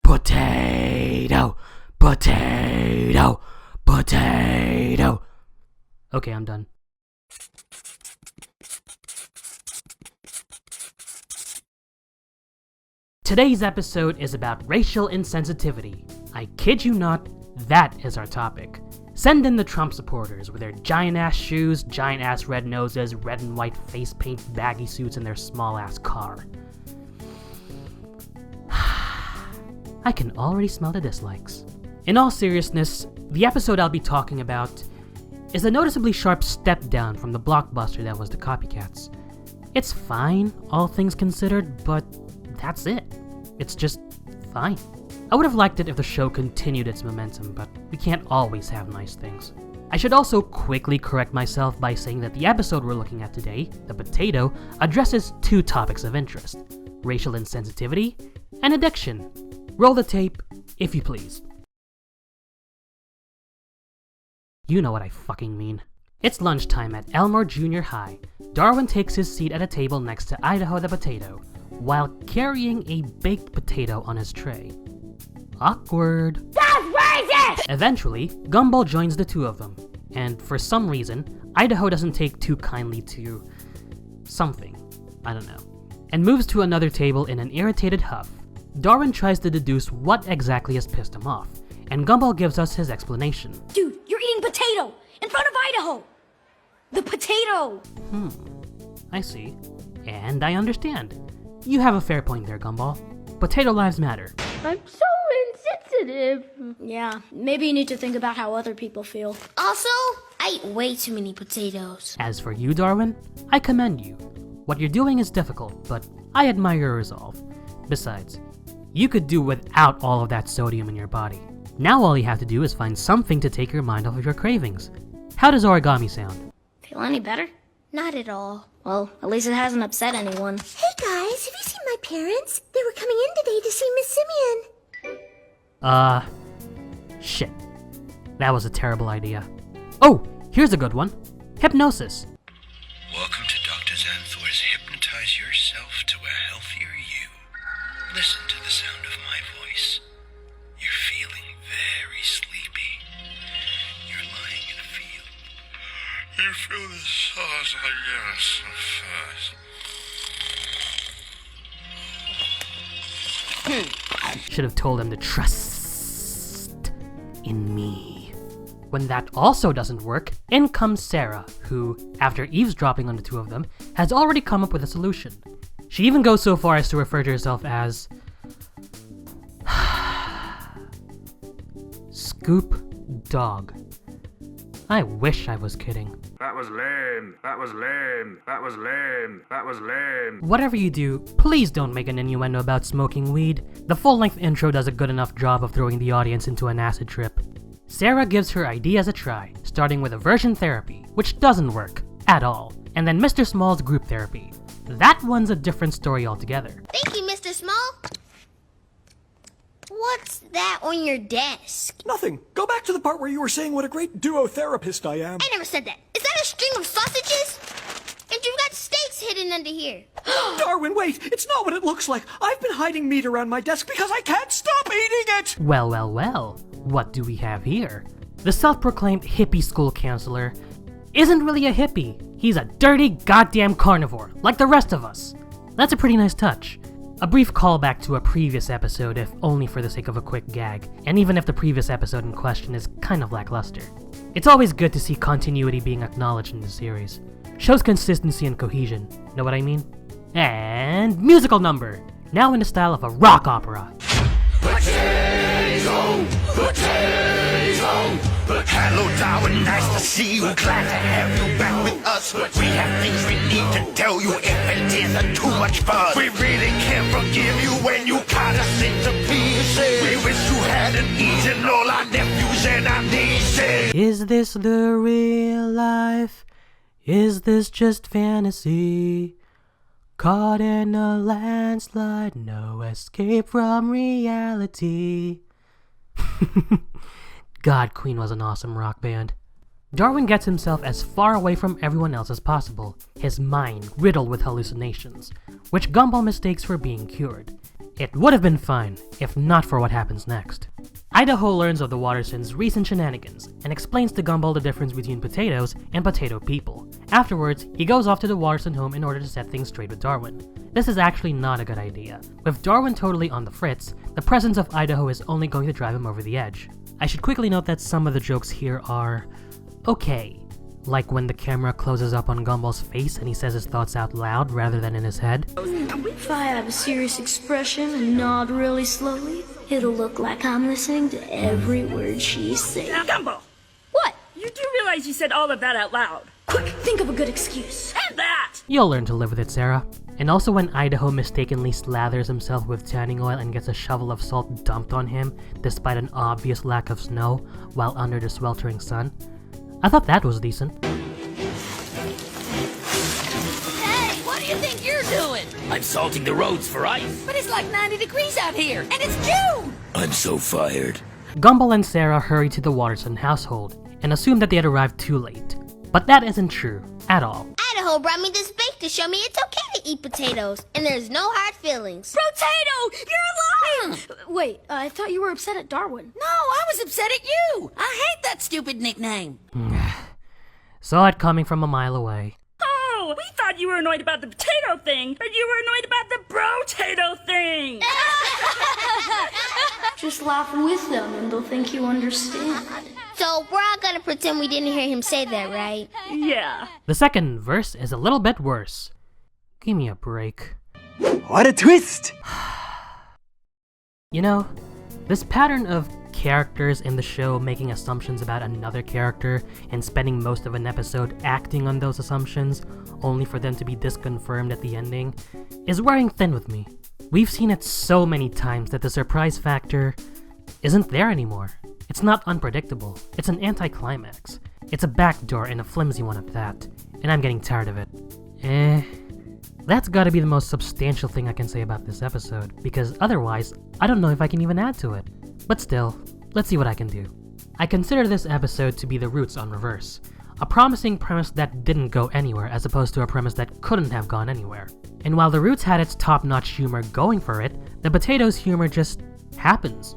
Potato, potato, potato. Okay, I'm done. Today's episode is about racial insensitivity. I kid you not, that is our topic. Send in the Trump supporters with their giant-ass shoes, giant-ass red noses, red and white face paint, baggy suits, and their small-ass car. I can already smell the dislikes. In all seriousness, the episode I'll be talking about is a noticeably sharp step down from the blockbuster that was The Copycats. It's fine, all things considered, but that's it. It's just fine. I would have liked it if the show continued its momentum, but we can't always have nice things. I should also quickly correct myself by saying that the episode we're looking at today, The Potato, addresses two topics of interest: racial insensitivity and addiction. Roll the tape, if you please. You know what I fucking mean. It's lunchtime at Elmore Junior High. Darwin takes his seat at a table next to Idaho the Potato, while carrying a baked potato on his tray. Awkward. That's racist! Eventually, Gumball joins the two of them, and for some reason, Idaho doesn't take too kindly to something, I don't know, and moves to another table in an irritated huff. Darwin tries to deduce what exactly has pissed him off, and Gumball gives us his explanation. Dude, you're eating potato in front of Idaho! The potato! I see. And I understand. You have a fair point there, Gumball. Potato lives matter. I'm so insensitive. Yeah, maybe you need to think about how other people feel. Also, I eat way too many potatoes. As for you, Darwin, I commend you. What you're doing is difficult, but I admire your resolve. Besides, you could do without all of that sodium in your body. Now all you have to do is find something to take your mind off of your cravings. How does origami sound? Feel any better? Not at all. Well, at least it hasn't upset anyone. Hey guys, have you seen my parents? They were coming in today to see Miss Simeon. Shit. That was a terrible idea. Oh, here's a good one. Hypnosis. Welcome to Dr. Xanthor's Hypnotize Yourself to a Healthier You. Listen to the sound of my voice. You're feeling very sleepy. You're lying in a field. You feel the sauce so fast. Should have told him to trust in me. When that also doesn't work, in comes Sarah, who, after eavesdropping on the two of them, has already come up with a solution. She even goes so far as to refer to herself as Scoop Dog. I wish I was kidding. That was lame. That was lame. That was lame. That was lame. Whatever you do, please don't make an innuendo about smoking weed. The full-length intro does a good enough job of throwing the audience into an acid trip. Sarah gives her ideas a try, starting with aversion therapy, which doesn't work at all, and then Mr. Small's group therapy. That one's a different story altogether. Thank you, Mr. Small. What's that on your desk? Nothing. Go back to the part where you were saying what a great duo-therapist I am. I never said that. Is that a string of sausages? And you've got steaks hidden under here. Darwin, wait! It's not what it looks like. I've been hiding meat around my desk because I can't stop eating it! Well, well, well. What do we have here? The self-proclaimed hippie school counselor isn't really a hippie. He's a dirty goddamn carnivore, like the rest of us. That's a pretty nice touch. A brief callback to a previous episode, if only for the sake of a quick gag, and even if the previous episode in question is kind of lackluster. It's always good to see continuity being acknowledged in the series. Shows consistency and cohesion, know what I mean? And musical number, now in the style of a rock opera. Potato! Potato! Hello, Darwin, nice to see you. Glad to have you back with us. We have things we need to tell you if it isn't too much fun. We really can't forgive you when you cut us into pieces. We wish you hadn't eaten all our nephews and our nieces. Is this the real life? Is this just fantasy? Caught in a landslide, no escape from reality. God, Queen was an awesome rock band. Darwin gets himself as far away from everyone else as possible, his mind riddled with hallucinations, which Gumball mistakes for being cured. It would have been fine, if not for what happens next. Idaho learns of the Wattersons' recent shenanigans, and explains to Gumball the difference between potatoes and potato people. Afterwards, he goes off to the Watterson home in order to set things straight with Darwin. This is actually not a good idea. With Darwin totally on the fritz, the presence of Idaho is only going to drive him over the edge. I should quickly note that some of the jokes here are okay. Like when the camera closes up on Gumball's face and he says his thoughts out loud rather than in his head. If I have a serious expression and nod really slowly, it'll look like I'm listening to every word she's saying. Now, Gumball, What? you do realize you said all of that out loud. Quick, think of a good excuse. And that! You'll learn to live with it, Sarah. And also when Idaho mistakenly slathers himself with tanning oil and gets a shovel of salt dumped on him, despite an obvious lack of snow, while under the sweltering sun. I thought that was decent. Hey, what do you think you're doing? I'm salting the roads for ice. But it's like 90 degrees out here, and it's June! I'm so fired. Gumball and Sarah hurry to the Watterson household, and assume that they had arrived too late. But that isn't true, at all. Idaho brought me this bake to show me it's okay to eat potatoes, and there's no hard feelings. Potato! You're alive! Wait, I thought you were upset at Darwin. No, I was upset at you! I hate that stupid nickname. Saw it coming from a mile away. Oh, we thought you were annoyed about the potato thing, but you were annoyed about the bro-tato thing! Just laugh with them and they'll think you understand. So we're all gonna pretend we didn't hear him say that, right? Yeah. The second verse is a little bit worse. Give me a break. What a twist! You know, this pattern of characters in the show making assumptions about another character and spending most of an episode acting on those assumptions, only for them to be disconfirmed at the ending, is wearing thin with me. We've seen it so many times that the surprise factor isn't there anymore. It's not unpredictable, it's an anticlimax. It's a backdoor and a flimsy one at that, and I'm getting tired of it. That's gotta be the most substantial thing I can say about this episode, because otherwise, I don't know if I can even add to it. But still, let's see what I can do. I consider this episode to be The Roots on reverse. A promising premise that didn't go anywhere as opposed to a premise that couldn't have gone anywhere. And while The Roots had its top-notch humor going for it, the Potatoes' humor just happens.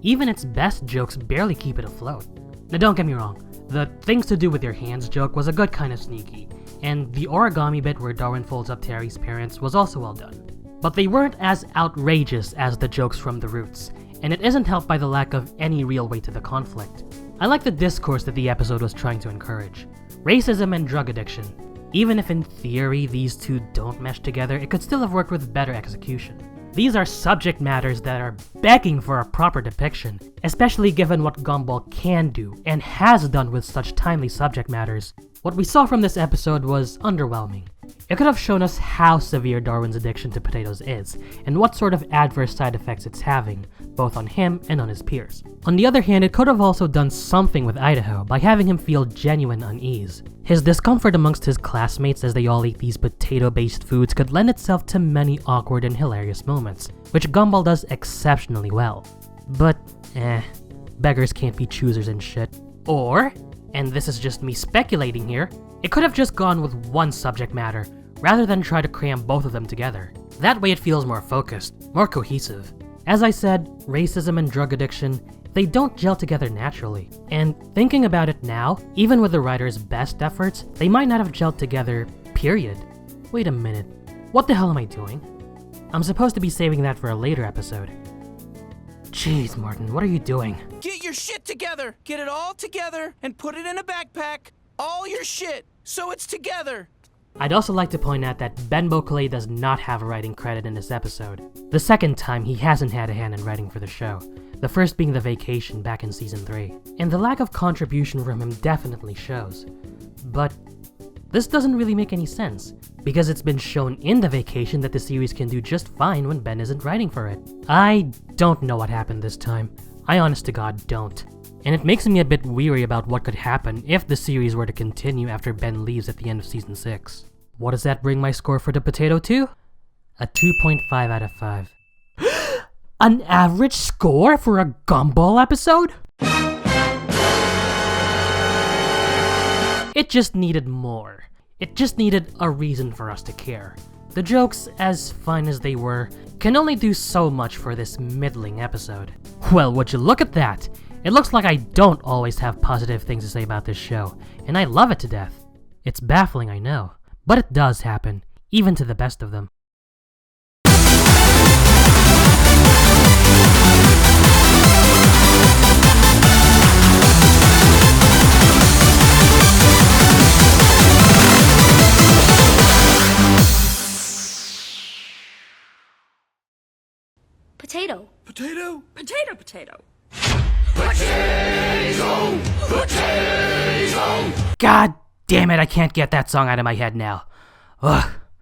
Even its best jokes barely keep it afloat. Now don't get me wrong, the things to do with your hands joke was a good kind of sneaky, and the origami bit where Darwin folds up Terry's parents was also well done. But they weren't as outrageous as the jokes from The Roots, and it isn't helped by the lack of any real weight to the conflict. I like the discourse that the episode was trying to encourage. Racism and drug addiction. Even if in theory these two don't mesh together, it could still have worked with better execution. These are subject matters that are begging for a proper depiction, especially given what Gumball can do and has done with such timely subject matters. What we saw from this episode was underwhelming. It could have shown us how severe Darwin's addiction to potatoes is, and what sort of adverse side effects it's having, both on him and on his peers. On the other hand, it could have also done something with Idaho by having him feel genuine unease. His discomfort amongst his classmates as they all eat these potato-based foods could lend itself to many awkward and hilarious moments, which Gumball does exceptionally well. But, beggars can't be choosers and shit. Or, and this is just me speculating here, it could have just gone with one subject matter, rather than try to cram both of them together. That way it feels more focused, more cohesive. As I said, racism and drug addiction, they don't gel together naturally. And thinking about it now, even with the writer's best efforts, they might not have gelled together, period. Wait a minute, what the hell am I doing? I'm supposed to be saving that for a later episode. Jeez, Martin, what are you doing? Get your shit together! Get it all together and put it in a backpack! All your shit, so it's together! I'd also like to point out that Ben Beauclair does not have a writing credit in this episode. The second time he hasn't had a hand in writing for the show, the first being The Vacation back in season 3. And the lack of contribution from him definitely shows. But this doesn't really make any sense, because it's been shown in The Vacation that the series can do just fine when Ben isn't writing for it. I don't know what happened this time. I honest to God don't. And it makes me a bit weary about what could happen if the series were to continue after Ben leaves at the end of season 6. What does that bring my score for The Potato to? A 2.5 out of 5. An average score for a Gumball episode? It just needed more. It just needed a reason for us to care. The jokes, as fine as they were, can only do so much for this middling episode. Well, would you look at that? It looks like I don't always have positive things to say about this show, and I love it to death. It's baffling, I know, but it does happen, even to the best of them. Potato. Potato? Potato, potato. Potato, potato. God damn it, I can't get that song out of my head now. Ugh.